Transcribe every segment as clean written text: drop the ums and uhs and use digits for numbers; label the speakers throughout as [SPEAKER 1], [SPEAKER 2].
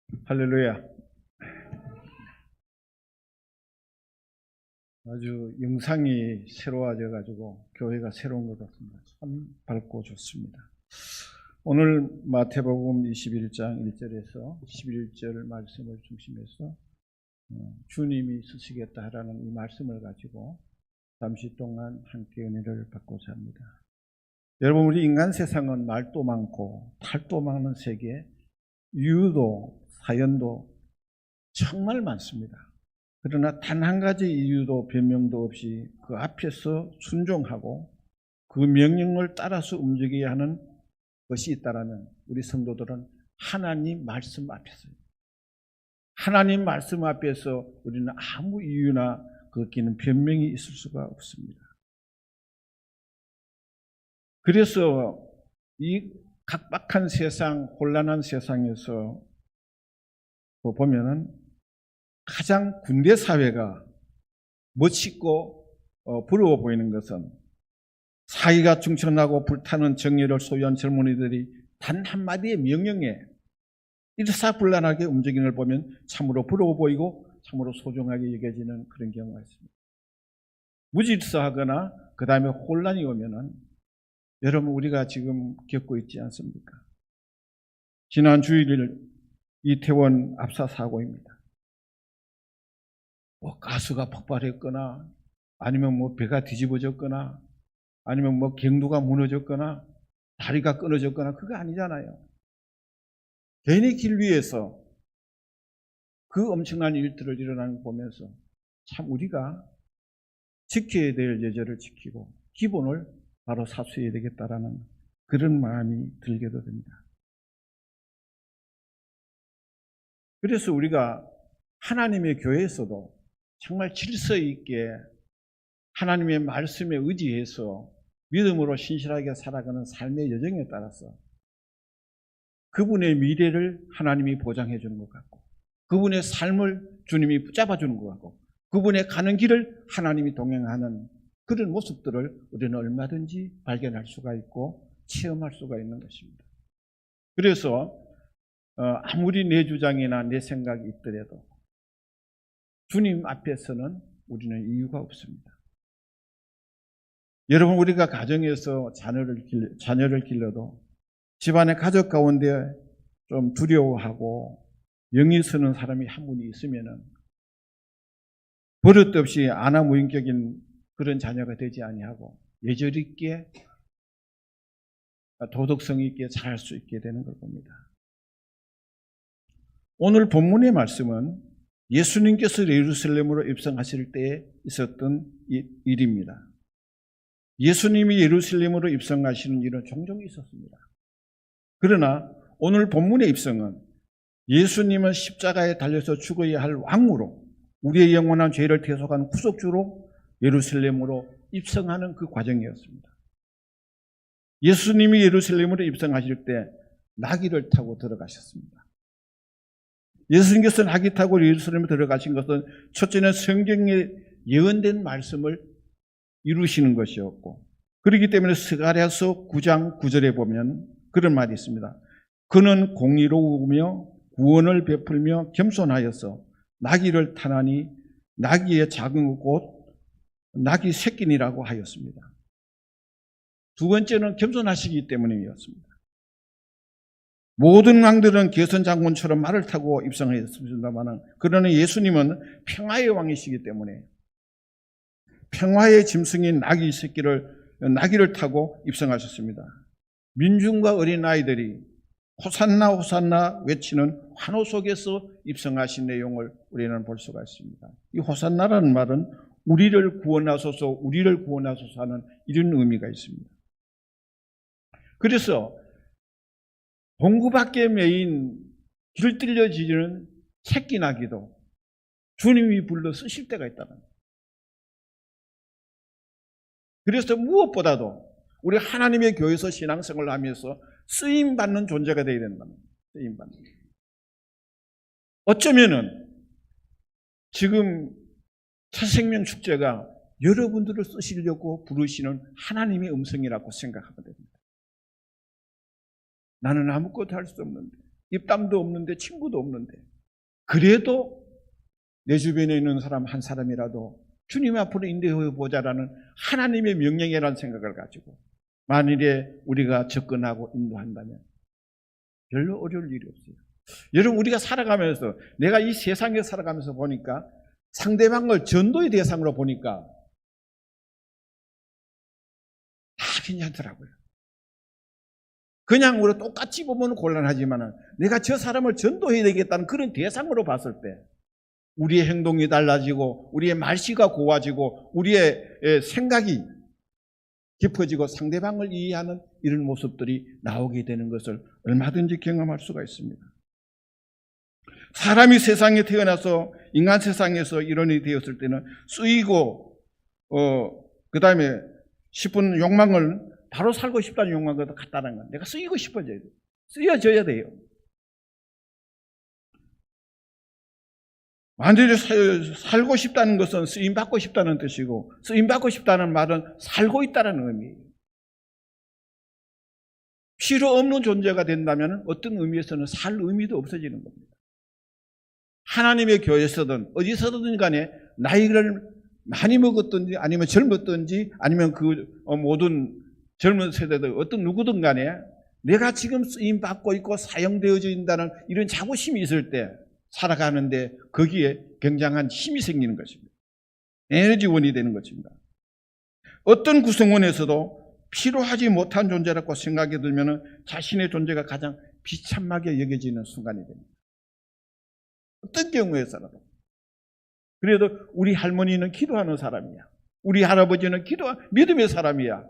[SPEAKER 1] 할렐루야. 아주 영상이 새로워져 가지고 교회가 새로운 것 같습니다. 참 밝고 좋습니다. 오늘 마태복음 21장 1절에서 11절 말씀을 중심해서 주님이 쓰시겠다라는 이 말씀을 가지고 잠시 동안 함께 은혜를 받고자 합니다. 여러분, 우리 인간 세상은 말도 많고 탈도 많은 세계, 이유도 사연도 정말 많습니다. 그러나 단 한 가지 이유도 변명도 없이 그 앞에서 순종하고 그 명령을 따라서 움직여야 하는 것이 있다라면 우리 성도들은 하나님 말씀 앞에서요. 하나님 말씀 앞에서 우리는 아무 이유나 거기는 변명이 있을 수가 없습니다. 그래서 이 각박한 세상, 혼란한 세상에서 보면은 가장 군대 사회가 멋있고 부러워 보이는 것은 사이가 충천하고 불타는 정의를 소유한 젊은이들이 단 한마디의 명령에 일사불란하게 움직이는 걸 보면 참으로 부러워 보이고 참으로 소중하게 여겨지는 그런 경우가 있습니다. 무질서하거나 그 다음에 혼란이 오면은 여러분, 우리가 지금 겪고 있지 않습니까? 지난 주일 이태원 압사 사고입니다. 가스가 폭발했거나 아니면 배가 뒤집어졌거나 아니면 경도가 무너졌거나 다리가 끊어졌거나 그거 아니잖아요. 괜히 길 위에서 그 엄청난 일들을 일어나는 거 보면서 참 우리가 지켜야 될 예절을 지키고 기본을 바로 사수해야 되겠다라는 그런 마음이 들게도 됩니다. 그래서 우리가 하나님의 교회에서도 정말 질서 있게 하나님의 말씀에 의지해서 믿음으로 신실하게 살아가는 삶의 여정에 따라서 그분의 미래를 하나님이 보장해 주는 것 같고 그분의 삶을 주님이 붙잡아 주는 것 같고 그분의 가는 길을 하나님이 동행하는 그런 모습들을 우리는 얼마든지 발견할 수가 있고 체험할 수가 있는 것입니다. 그래서 아무리 내 주장이나 내 생각이 있더라도 주님 앞에서는 우리는 이유가 없습니다. 여러분, 우리가 가정에서 자녀를 길러도 집안의 가족 가운데 좀 두려워하고 영이 서는 사람이 한 분이 있으면은 버릇없이 안하무인격인 그런 자녀가 되지 아니하고 예절 있게 도덕성 있게 자랄 수 있게 되는 걸 봅니다. 오늘 본문의 말씀은 예수님께서 예루살렘으로 입성하실 때에 있었던 일입니다. 예수님이 예루살렘으로 입성하시는 일은 종종 있었습니다. 그러나 오늘 본문의 입성은 예수님은 십자가에 달려서 죽어야 할 왕으로 우리의 영원한 죄를 대속한 구속주로 예루살렘으로 입성하는 그 과정이었습니다. 예수님이 예루살렘으로 입성하실 때 나귀를 타고 들어가셨습니다. 예수님께서 나귀 타고 예루살렘에 들어가신 것은 첫째는 성경에 예언된 말씀을 이루시는 것이었고 그렇기 때문에 스가랴서 9장 9절에 보면 그런 말이 있습니다. 그는 공의로우며 구원을 베풀며 겸손하여서 나귀를 타나니 나귀의 작은 곳 나귀 새끼니라고 하였습니다. 두 번째는 겸손하시기 때문이었습니다. 모든 왕들은 개선 장군처럼 말을 타고 입성하였습니다만 그러나 예수님은 평화의 왕이시기 때문에 평화의 짐승인 나귀 새끼를 나귀를 타고 입성하셨습니다. 민중과 어린아이들이 호산나 호산나 외치는 환호 속에서 입성하신 내용을 우리는 볼 수가 있습니다. 이 호산나라는 말은 우리를 구원하소서 우리를 구원하소서 하는 이런 의미가 있습니다. 그래서 봉구밖에 매인 길 들려지는 새끼 나귀도 주님이 불러 쓰실 때가 있다는 거예요. 그래서 무엇보다도 우리 하나님의 교회에서 신앙생활을 하면서 쓰임받는 존재가 되어야 된다는 거예요. 쓰임받는. 어쩌면은 지금 새생명 축제가 여러분들을 쓰시려고 부르시는 하나님의 음성이라고 생각하면 됩니다. 나는 아무것도 할 수 없는데 입담도 없는데 친구도 없는데 그래도 내 주변에 있는 사람 한 사람이라도 주님 앞으로 인도해 보자라는 하나님의 명령이라는 생각을 가지고 만일에 우리가 접근하고 인도한다면 별로 어려울 일이 없어요. 여러분, 우리가 살아가면서 내가 이 세상에 살아가면서 보니까 상대방을 전도의 대상으로 보니까 다 괜찮더라고요. 그냥 우리 똑같이 보면 곤란하지만 내가 저 사람을 전도해야 되겠다는 그런 대상으로 봤을 때 우리의 행동이 달라지고 우리의 말씨가 고와지고 우리의 생각이 깊어지고 상대방을 이해하는 이런 모습들이 나오게 되는 것을 얼마든지 경험할 수가 있습니다. 사람이 세상에 태어나서 인간 세상에서 일원이 되었을 때는 쓰이고 그 다음에 싶은 욕망을 바로 살고 싶다는 욕망과 같다는 건 내가 쓰이고 싶어져야 돼요. 쓰여져야 돼요. 완전히 살고 싶다는 것은 쓰임받고 싶다는 뜻이고 쓰임받고 싶다는 말은 살고 있다는 의미예요. 필요 없는 존재가 된다면 어떤 의미에서는 살 의미도 없어지는 겁니다. 하나님의 교회에서든 어디서든 간에 나이를 많이 먹었든지 아니면 젊었든지 아니면 그 모든 젊은 세대들 어떤 누구든 간에 내가 지금 쓰임받고 있고 사용되어진다는 이런 자부심이 있을 때 살아가는데 거기에 굉장한 힘이 생기는 것입니다. 에너지원이 되는 것입니다. 어떤 구성원에서도 필요하지 못한 존재라고 생각이 들면 자신의 존재가 가장 비참하게 여겨지는 순간이 됩니다. 어떤 경우에서라도. 그래도 우리 할머니는 기도하는 사람이야. 우리 할아버지는 믿음의 사람이야.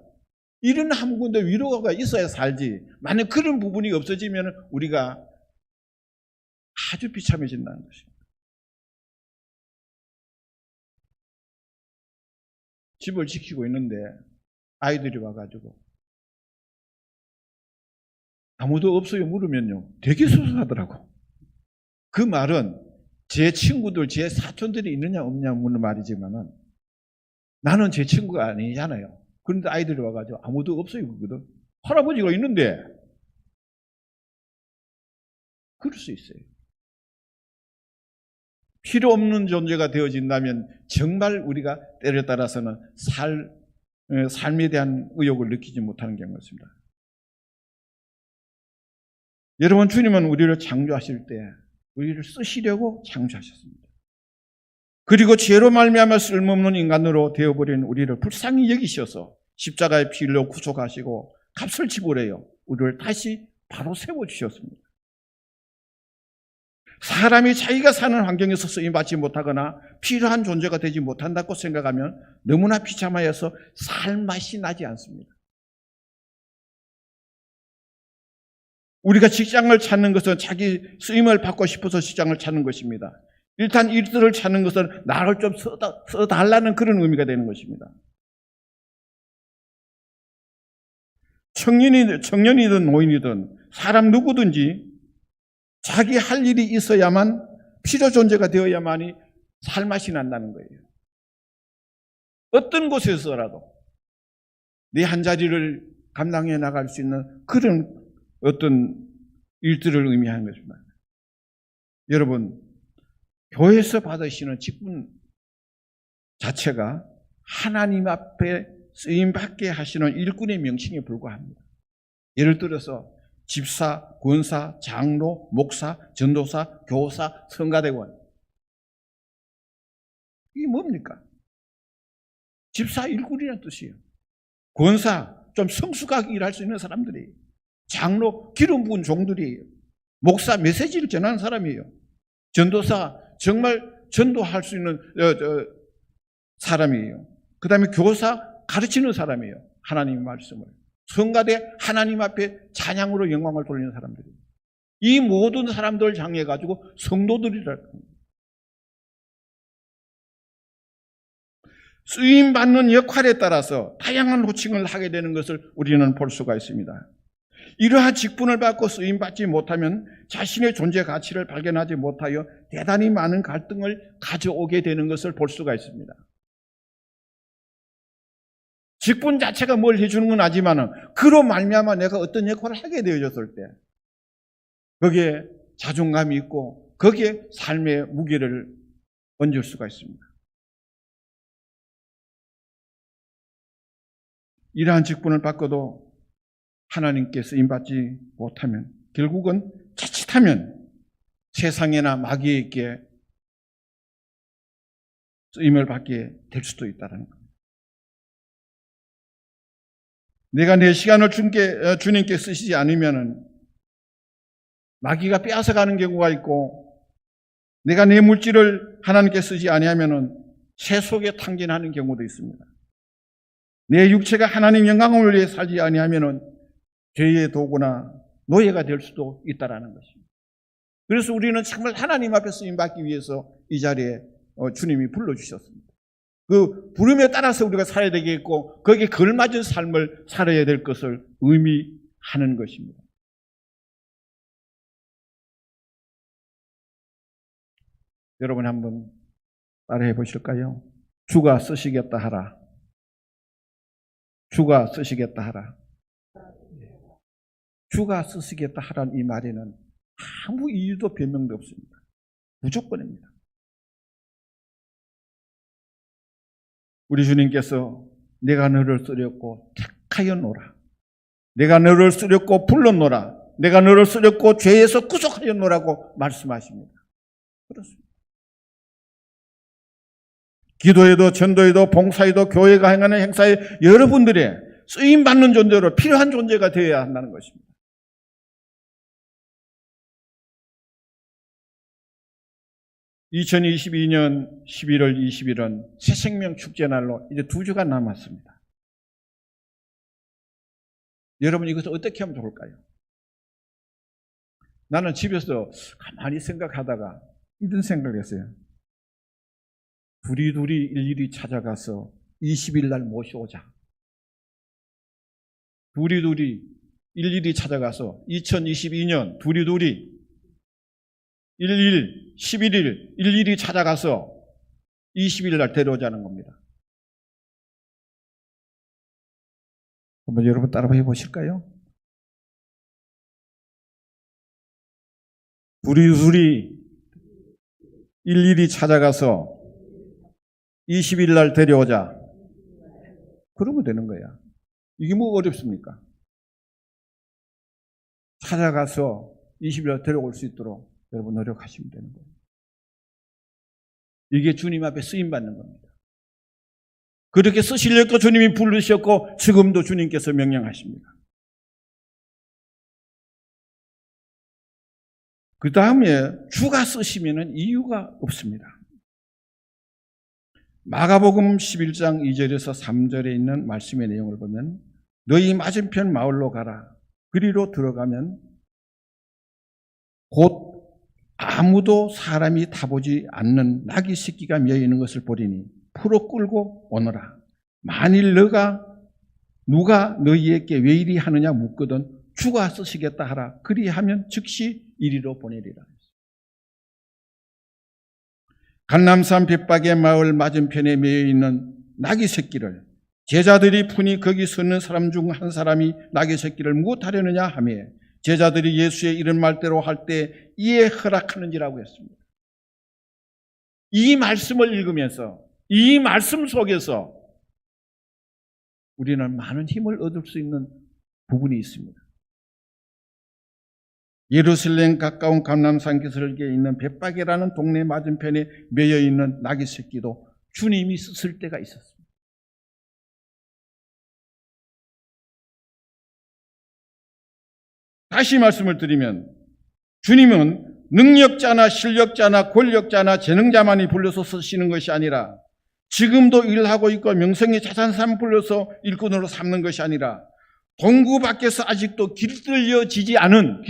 [SPEAKER 1] 이런 한 군데 위로가 있어야 살지. 만약 그런 부분이 없어지면 우리가 아주 비참해진다는 것입니다. 집을 지키고 있는데 아이들이 와가지고 아무도 없어요 물으면요 되게 섭섭하더라고. 그 말은 제 친구들, 제 사촌들이 있느냐 없느냐 묻는 말이지만은 나는 제 친구가 아니잖아요. 그런데 아이들이 와가지고 아무도 없어요 그거든. 할아버지가 있는데 그럴 수 있어요. 필요 없는 존재가 되어진다면 정말 우리가 때에 따라서는 삶에 대한 의욕을 느끼지 못하는 경우가 있습니다. 여러분, 주님은 우리를 창조하실 때 우리를 쓰시려고 창조하셨습니다. 그리고 죄로 말미암아 쓸모없는 인간으로 되어버린 우리를 불쌍히 여기셔서 십자가의 피로 구속하시고 값을 지불해요. 우리를 다시 바로 세워주셨습니다. 사람이 자기가 사는 환경에서 쓰임받지 못하거나 필요한 존재가 되지 못한다고 생각하면 너무나 비참하여서 살 맛이 나지 않습니다. 우리가 직장을 찾는 것은 자기 쓰임을 받고 싶어서 직장을 찾는 것입니다. 일단 일들을 찾는 것은 나를 좀 써달라는 그런 의미가 되는 것입니다. 청년이든 노인이든 사람 누구든지 자기 할 일이 있어야만 필요 존재가 되어야만이 살맛이 난다는 거예요. 어떤 곳에서라도 내 한 자리를 감당해 나갈 수 있는 그런 어떤 일들을 의미하는 것입니다. 여러분, 교회에서 받으시는 직분 자체가 하나님 앞에 쓰임받게 하시는 일꾼의 명칭에 불과합니다. 예를 들어서 집사, 권사, 장로, 목사, 전도사, 교사, 성가대원. 이게 뭡니까? 집사 일꾼이라는 뜻이에요. 권사, 좀 성숙하게 일할 수 있는 사람들이에요. 장로, 기름 부은 종들이에요. 목사, 메시지를 전하는 사람이에요. 전도사, 정말 전도할 수 있는 사람이에요. 그 다음에 교사, 가르치는 사람이에요. 하나님의 말씀을. 성가대, 하나님 앞에 찬양으로 영광을 돌리는 사람들이에요. 이 모든 사람들을 향해가지고 성도들이라고 합니다. 쓰임받는 역할에 따라서 다양한 호칭을 하게 되는 것을 우리는 볼 수가 있습니다. 이러한 직분을 받고 쓰임받지 못하면 자신의 존재 가치를 발견하지 못하여 대단히 많은 갈등을 가져오게 되는 것을 볼 수가 있습니다. 직분 자체가 뭘 해주는 건 아니지만 그로 말미암아 내가 어떤 역할을 하게 되어졌을 때 거기에 자존감이 있고 거기에 삶의 무게를 얹을 수가 있습니다. 이러한 직분을 바꿔도 하나님께 쓰임받지 못하면 결국은 자칫하면 세상이나 마귀에게 쓰임을 받게 될 수도 있다는 겁니다. 내가 내 시간을 주님께 쓰시지 않으면 마귀가 빼앗아가는 경우가 있고, 내가 내 물질을 하나님께 쓰지 아니하면 새 속에 탕진하는 경우도 있습니다. 내 육체가 하나님 영광을 위해 살지 아니하면 죄의 도구나 노예가 될 수도 있다는 것입니다. 그래서 우리는 정말 하나님 앞에 쓰임받기 위해서 이 자리에 주님이 불러주셨습니다. 그 부름에 따라서 우리가 살아야 되겠고 거기에 걸맞은 삶을 살아야 될 것을 의미하는 것입니다. 여러분 한번 따라해 보실까요? 주가 쓰시겠다 하라. 주가 쓰시겠다 하라. 주가 쓰시겠다 하라는 이 말에는 아무 이유도 변명도 없습니다. 무조건입니다. 우리 주님께서 내가 너를 쓰렸고 택하여 노라. 내가 너를 쓰렸고 불렀노라. 내가 너를 쓰렸고 죄에서 구속하여 노라고 말씀하십니다. 그렇습니다. 기도에도 전도에도 봉사에도 교회가 행하는 행사에 여러분들의 쓰임받는 존재로 필요한 존재가 되어야 한다는 것입니다. (2022년 11월 20일은 새생명 축제날로 이제 2주가 남았습니다. 여러분 이것을 어떻게 하면 좋을까요? 나는 집에서 가만히 생각하다가 이런 생각을 했어요. 두리두리 일일이 찾아가서 20일 날 모셔오자. 두리두리 일일이 찾아가서 2022년 두리두리 11일, 11일 일일이 찾아가서 20일 날 데려오자는 겁니다. 한번 여러분 따라해 보실까요? 두리두리 일일이 찾아가서 20일 날 데려오자. 그러면 되는 거야. 이게 뭐 어렵습니까? 찾아가서 20일 날 데려올 수 있도록 여러분 노력하시면 되는 거예요. 이게 주님 앞에 쓰임받는 겁니다. 그렇게 쓰시려고 주님이 부르셨고 지금도 주님께서 명령하십니다. 그 다음에 주가 쓰시면 이유가 없습니다. 마가복음 11장 2절에서 3절에 있는 말씀의 내용을 보면 너희 맞은편 마을로 가라. 그리로 들어가면 곧 아무도 사람이 타보지 않는 나귀 새끼가 메어 있는 것을 보리니 풀어 끌고 오너라. 만일 누가 너희에게 왜 이리 하느냐 묻거든 주가 쓰시겠다 하라. 그리하면 즉시 이리로 보내리라. 감람산 벳박의 마을 맞은편에 메어 있는 나귀 새끼를 제자들이 푸니 거기 서는 사람 중 한 사람이 나귀 새끼를 무엇하려느냐 하며 제자들이 예수의 이런 말대로 할 때 이에 허락하는지라고 했습니다. 이 말씀을 읽으면서 이 말씀 속에서 우리는 많은 힘을 얻을 수 있는 부분이 있습니다. 예루살렘 가까운 감람산 기슭에 있는 벳박이라는 동네 맞은편에 매여 있는 나귀 새끼도 주님이 쓰실 때가 있었습니다. 다시 말씀을 드리면 주님은 능력자나 실력자나 권력자나 재능자만이 불러서 쓰시는 것이 아니라 지금도 일하고 있고 명성이 자산삼 불러서 일꾼으로 삼는 것이 아니라 동구 밖에서 아직도 길들여지지 않는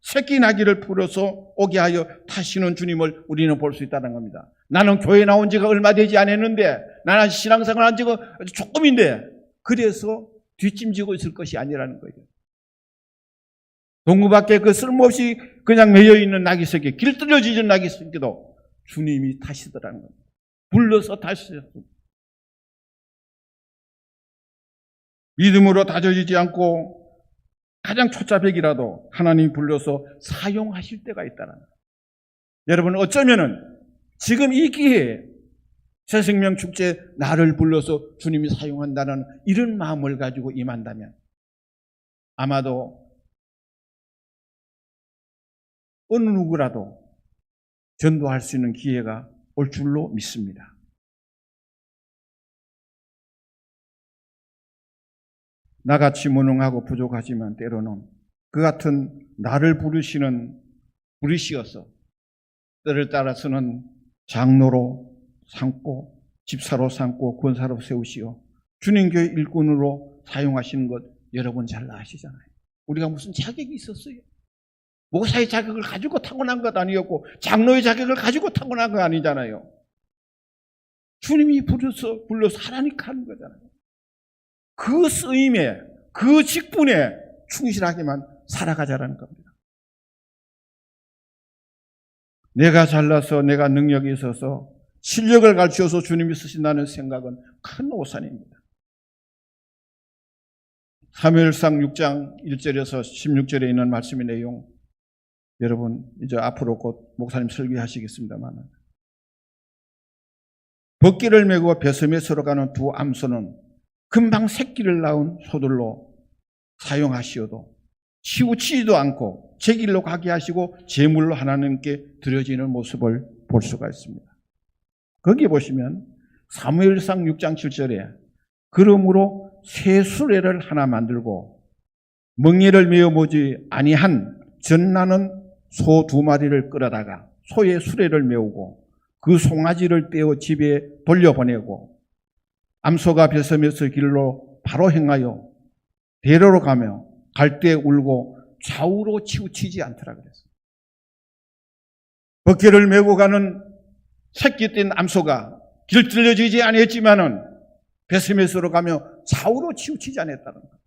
[SPEAKER 1] 새끼 나귀를 풀어서 오게 하여 타시는 주님을 우리는 볼 수 있다는 겁니다. 나는 교회 나온 지가 얼마 되지 않았는데 나는 신앙생활 한 지가 조금인데 그래서 뒷짐지고 있을 것이 아니라는 거예요. 동구 밖에 그 쓸모없이 그냥 매여 있는 나귀 새끼, 길들여지는 나귀 새끼도 주님이 타시더라는 겁니다. 불러서 타시셨습니다. 믿음으로 다져지지 않고 가장 초짜백이라도 하나님이 불러서 사용하실 때가 있다는 거예요. 여러분, 어쩌면은 지금 이 기회에 새생명 축제 나를 불러서 주님이 사용한다는 이런 마음을 가지고 임한다면 아마도 어느 누구라도 전도할 수 있는 기회가 올 줄로 믿습니다. 나같이 무능하고 부족하지만 때로는 그 같은 나를 부르시어서 때를 따라서는 장로로 삼고 집사로 삼고 권사로 세우시어 주님교회 일꾼으로 사용하시는 것 여러분 잘 아시잖아요. 우리가 무슨 자격이 있었어요? 목사의 자격을 가지고 타고난 것 아니었고 장로의 자격을 가지고 타고난 거 아니잖아요. 주님이 불러서 하나니까 하는 거잖아요. 그 쓰임에, 그 직분에 충실하게만 살아가자라는 겁니다. 내가 잘나서 내가 능력이 있어서 실력을 갖추어서 주님이 쓰신다는 생각은 큰 오산입니다. 사무엘상 6장 1절에서 16절에 있는 말씀의 내용, 여러분 이제 앞으로 곧 목사님 설교하시겠습니다만, 벗기를 메고 베스메스로 가는 두 암소는 금방 새끼를 낳은 소들로 사용하시어도 치우치지도 않고 제 길로 가게 하시고 제물로 하나님께 드려지는 모습을 볼 수가 있습니다. 거기 보시면 사무엘상 6장 7절에 그러므로 새 수레를 하나 만들고 멍에를 메어 보지 아니한 전나는 소 2마리를 끌어다가 소의 수레를 메우고 그 송아지를 떼어 집에 돌려보내고 암소가 베스메스 길로 바로 행하여 대로로 가며 갈 때 울고 좌우로 치우치지 않더라 그랬어요. 벗개를 메고 가는 새끼 뗀 암소가 길들여지지 않았지만은 베스메스로 가며 좌우로 치우치지 않았다는 거예요.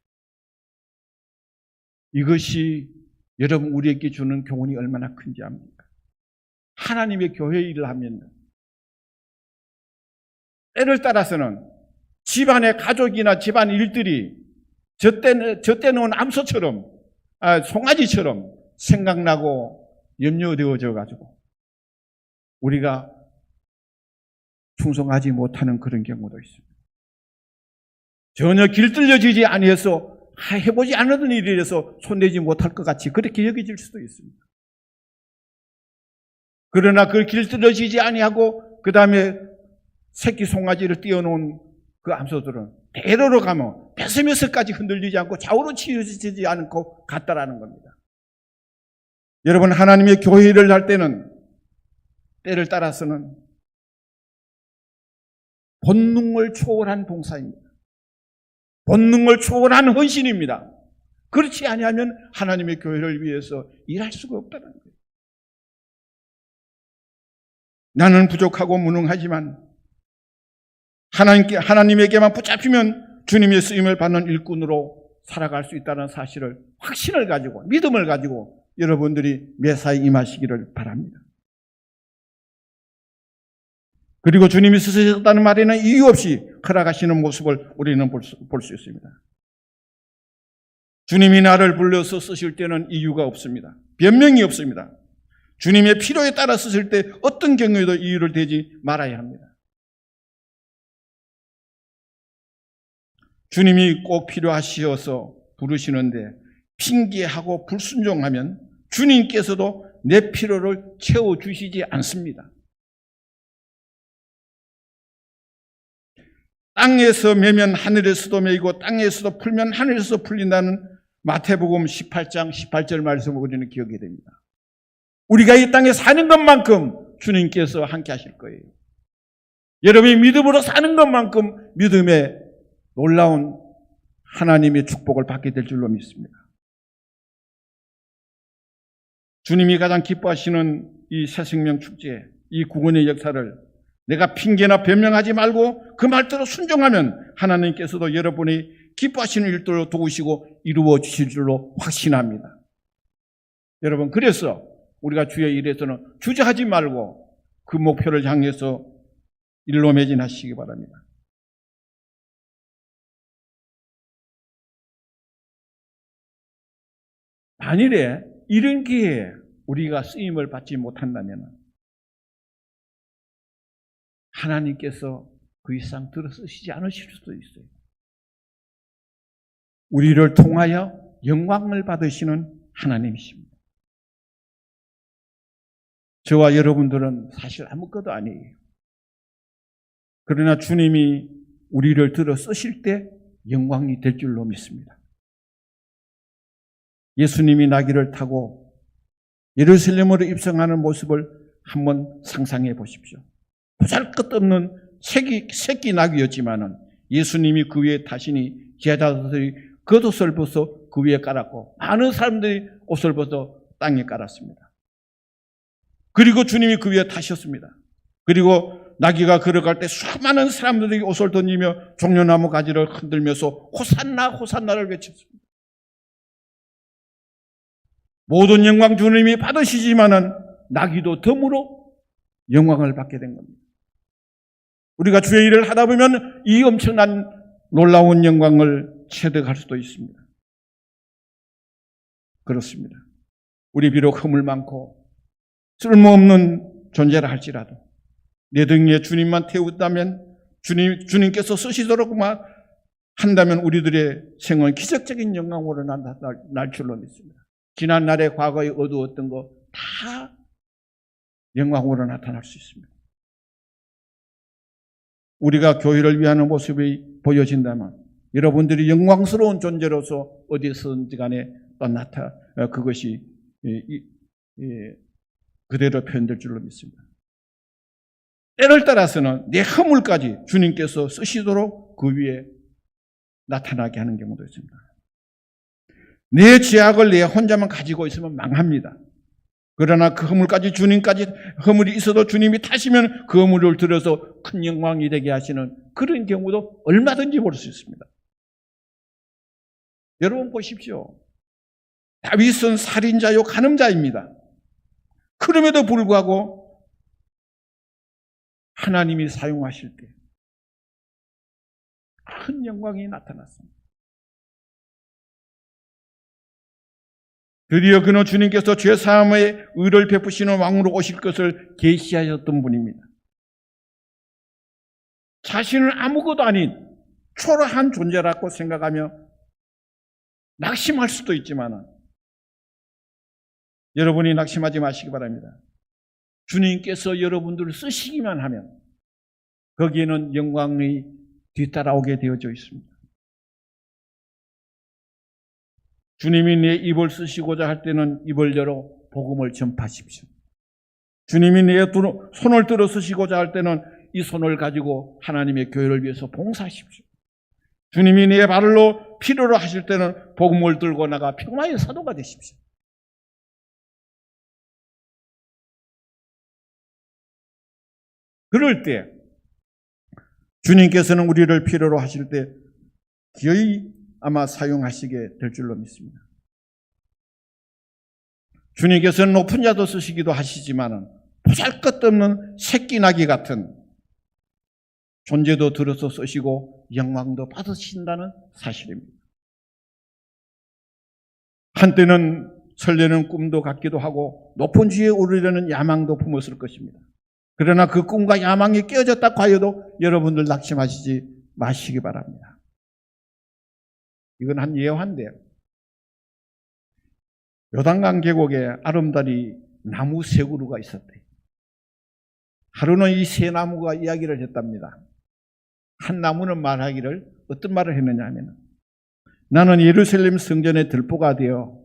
[SPEAKER 1] 이것이 여러분 우리에게 주는 교훈이 얼마나 큰지 압니까? 하나님의 교회 일을 하면 때를 따라서는 집안의 가족이나 집안 일들이 젖대 놓은 암소처럼 송아지처럼 생각나고 염려되어져 가지고 우리가 충성하지 못하는 그런 경우도 있습니다. 전혀 길들여지지 아니해서 해보지 않았던 일이라서 손대지 못할 것 같이 그렇게 여겨질 수도 있습니다. 그러나 그 길들여지지 아니하고 그 다음에 새끼 송아지를 띄워놓은 그 암소들은 대로로 가면 베스메스까지 흔들리지 않고 좌우로 치우치지 않고 갔다라는 겁니다. 여러분 하나님의 교회 일을 할 때는 때를 따라서는 본능을 초월한 봉사입니다. 본능을 초월한 헌신입니다. 그렇지 아니하면 하나님의 교회를 위해서 일할 수가 없다는 거예요. 나는 부족하고 무능하지만 하나님에게만 붙잡히면 주님의 쓰임을 받는 일꾼으로 살아갈 수 있다는 사실을 확신을 가지고 믿음을 가지고 여러분들이 매사에 임하시기를 바랍니다. 그리고 주님이 쓰셨다는 말에는 이유 없이 허락하시는 모습을 우리는 볼 수 있습니다. 주님이 나를 불러서 쓰실 때는 이유가 없습니다. 변명이 없습니다. 주님의 필요에 따라 쓰실 때 어떤 경우에도 이유를 대지 말아야 합니다. 주님이 꼭 필요하시어서 부르시는데 핑계하고 불순종하면 주님께서도 내 필요를 채워주시지 않습니다. 땅에서 매면 하늘에서도 매이고 땅에서도 풀면 하늘에서 풀린다는 마태복음 18장 18절 말씀을 우리는 기억해야 됩니다. 우리가 이 땅에 사는 것만큼 주님께서 함께 하실 거예요. 여러분이 믿음으로 사는 것만큼 믿음의 놀라운 하나님의 축복을 받게 될 줄로 믿습니다. 주님이 가장 기뻐하시는 이 새생명 축제, 이 구원의 역사를 내가 핑계나 변명하지 말고 그 말대로 순종하면 하나님께서도 여러분이 기뻐하시는 일들로 도우시고 이루어 주실 줄로 확신합니다. 여러분 그래서 우리가 주의 일에서는 주저하지 말고 그 목표를 향해서 일로 매진하시기 바랍니다. 만일에 이런 기회에 우리가 쓰임을 받지 못한다면 하나님께서 그 이상 들어 쓰시지 않으실 수도 있어요. 우리를 통하여 영광을 받으시는 하나님이십니다. 저와 여러분들은 사실 아무것도 아니에요. 그러나 주님이 우리를 들어 쓰실 때 영광이 될 줄로 믿습니다. 예수님이 나귀를 타고 예루살렘으로 입성하는 모습을 한번 상상해 보십시오. 보잘것없는 새끼 나귀였지만은 예수님이 그 위에 타시니 제자들이 겉옷을 벗어 그 위에 깔았고 많은 사람들이 옷을 벗어 땅에 깔았습니다. 그리고 주님이 그 위에 타셨습니다. 그리고 나귀가 걸어갈 때 수많은 사람들이 옷을 던지며 종려나무 가지를 흔들면서 호산나 호산나를 외쳤습니다. 모든 영광 주님이 받으시지만은 나귀도 덤으로 영광을 받게 된 겁니다. 우리가 주의 일을 하다 보면 이 엄청난 놀라운 영광을 체득할 수도 있습니다. 그렇습니다. 우리 비록 허물 많고 쓸모없는 존재라 할지라도 내 등에 주님만 태웠다면 주님께서 쓰시도록만 한다면 우리들의 생은 기적적인 영광으로 날 줄로 믿습니다. 지난날의 과거에 어두웠던 거 다 영광으로 나타날 수 있습니다. 우리가 교회를 위하는 모습이 보여진다면 여러분들이 영광스러운 존재로서 어디서든지 간에 그것이 그대로 표현될 줄로 믿습니다. 때를 따라서는 내 허물까지 주님께서 쓰시도록 그 위에 나타나게 하는 경우도 있습니다. 내 죄악을 내 혼자만 가지고 있으면 망합니다. 그러나 그 허물까지 주님까지 허물이 있어도 주님이 타시면 그 허물을 들어서 큰 영광이 되게 하시는 그런 경우도 얼마든지 볼 수 있습니다. 여러분 보십시오. 다윗은 살인자요 간음자입니다. 그럼에도 불구하고 하나님이 사용하실 때 큰 영광이 나타났습니다. 드디어 그는 주님께서 죄사함의 의를 베푸시는 왕으로 오실 것을 계시하셨던 분입니다. 자신은 아무것도 아닌 초라한 존재라고 생각하며 낙심할 수도 있지만 여러분이 낙심하지 마시기 바랍니다. 주님께서 여러분들을 쓰시기만 하면 거기에는 영광이 뒤따라오게 되어져 있습니다. 주님이 내 입을 쓰시고자 할 때는 입을 열어 복음을 전파하십시오. 주님이 내 손을 들어 쓰시고자 할 때는 이 손을 가지고 하나님의 교회를 위해서 봉사하십시오. 주님이 내 발로 필요로 하실 때는 복음을 들고 나가 평화의 사도가 되십시오. 그럴 때 주님께서는 우리를 필요로 하실 때 기어이 아마 사용하시게 될 줄로 믿습니다. 주님께서는 높은 자도 쓰시기도 하시지만 보잘것없는 새끼 나귀 같은 존재도 들어서 쓰시고 영광도 받으신다는 사실입니다. 한때는 설레는 꿈도 같기도 하고 높은 지에 오르려는 야망도 품었을 것입니다. 그러나 그 꿈과 야망이 깨어졌다고 하여도 여러분들 낙심하시지 마시기 바랍니다. 이건 한 예화인데요. 요단강 계곡에 아름다리 나무 세 그루가 있었대요. 하루는 이 세 나무가 이야기를 했답니다. 한 나무는 말하기를 어떤 말을 했느냐 하면 나는 예루살렘 성전의 들보가 되어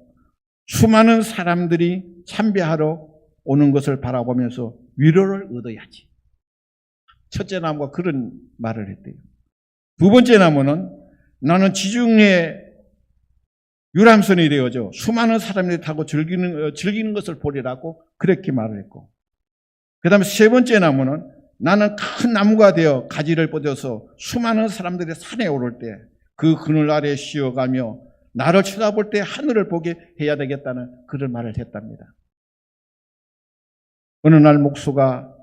[SPEAKER 1] 수많은 사람들이 참배하러 오는 것을 바라보면서 위로를 얻어야지. 첫째 나무가 그런 말을 했대요. 두 번째 나무는 나는 지중해 유람선이 되어져 수많은 사람들이 타고 즐기는 것을 보리라고 그렇게 말을 했고, 그 다음에 세 번째 나무는 나는 큰 나무가 되어 가지를 뻗어서 수많은 사람들이 산에 오를 때 그 그늘 아래에 쉬어가며 나를 쳐다볼 때 하늘을 보게 해야 되겠다는 그런 말을 했답니다. 어느 날 목수가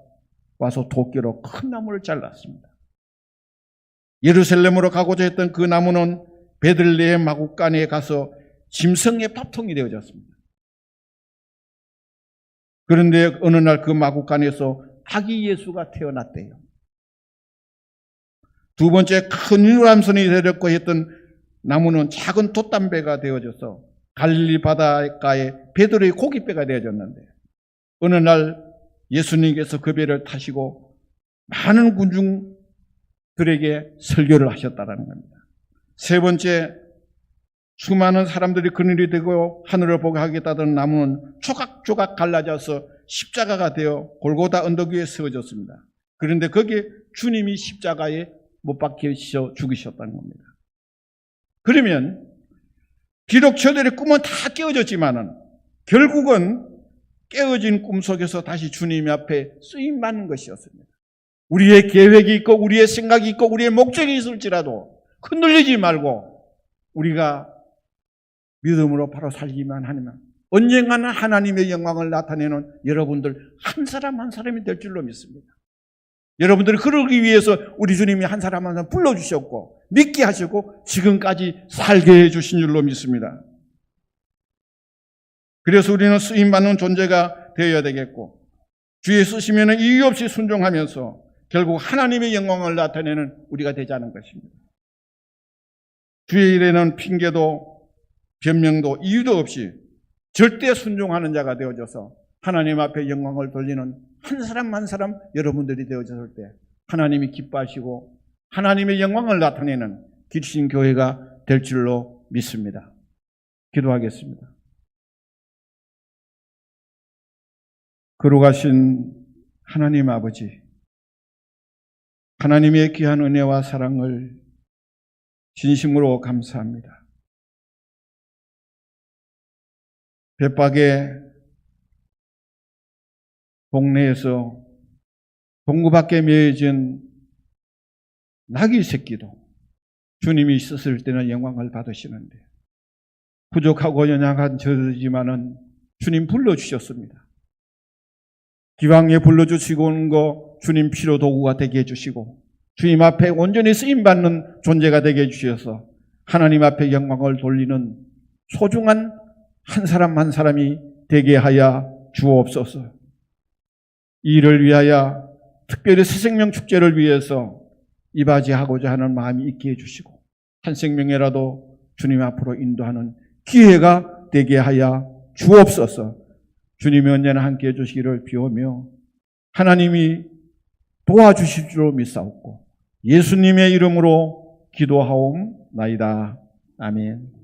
[SPEAKER 1] 와서 도끼로 큰 나무를 잘랐습니다. 예루살렘으로 가고자 했던 그 나무는 베들레헴 마구간에 가서 짐승의 밥통이 되어졌습니다. 그런데 어느 날 그 마구간에서 아기 예수가 태어났대요. 두 번째 큰 유람선이 되었고 했던 나무는 작은 돛담배가 되어져서 갈릴리 바닷가에 베드로의 고깃배가 되어졌는데 어느 날 예수님께서 그 배를 타시고 많은 군중들에게 설교를 하셨다는 겁니다. 세 번째, 수많은 사람들이 그늘이 되고 하늘을 보게 하겠다던 나무는 조각조각 갈라져서 십자가가 되어 골고다 언덕 위에 세워졌습니다. 그런데 거기에 주님이 십자가에 못 박히셔 죽으셨다는 겁니다. 그러면 비록 저들의 꿈은 다 깨어졌지만은 결국은 깨어진 꿈 속에서 다시 주님 앞에 쓰임받는 것이었습니다. 우리의 계획이 있고 우리의 생각이 있고 우리의 목적이 있을지라도 흔들리지 말고 우리가 믿음으로 바로 살기만 하면 언젠가는 하나님의 영광을 나타내는 여러분들 한 사람 한 사람이 될 줄로 믿습니다. 여러분들이 그러기 위해서 우리 주님이 한 사람 한 사람 불러주셨고 믿게 하셨고 지금까지 살게 해주신 줄로 믿습니다. 그래서 우리는 쓰임받는 존재가 되어야 되겠고 주의 쓰시면 이유 없이 순종하면서 결국 하나님의 영광을 나타내는 우리가 되자는 것입니다. 주의 일에는 핑계도 변명도 이유도 없이 절대 순종하는 자가 되어져서 하나님 앞에 영광을 돌리는 한 사람 한 사람 여러분들이 되어졌을 때 하나님이 기뻐하시고 하나님의 영광을 나타내는 기르신 교회가 될 줄로 믿습니다. 기도하겠습니다. 거룩하신 하나님 아버지, 하나님의 귀한 은혜와 사랑을 진심으로 감사합니다. 벳박의 동네에서 동구 밖에 매여진 나귀 새끼도 주님이 있었을 때는 영광을 받으시는데 부족하고 연약한 저지만은 주님 불러주셨습니다. 기왕에 불러주시고 온 거 주님 필요 도구가 되게 해주시고 주님 앞에 온전히 쓰임받는 존재가 되게 해주셔서 하나님 앞에 영광을 돌리는 소중한 한 사람 한 사람이 되게 하여 주옵소서. 이 일을 위하여 특별히 새생명 축제를 위해서 이바지하고자 하는 마음이 있게 해주시고 한 생명이라도 주님 앞으로 인도하는 기회가 되게 하여 주옵소서. 주님이 언제나 함께해 주시기를 비오며 하나님이 도와주실 줄로 믿사옵고 예수님의 이름으로 기도하옵나이다. 아멘.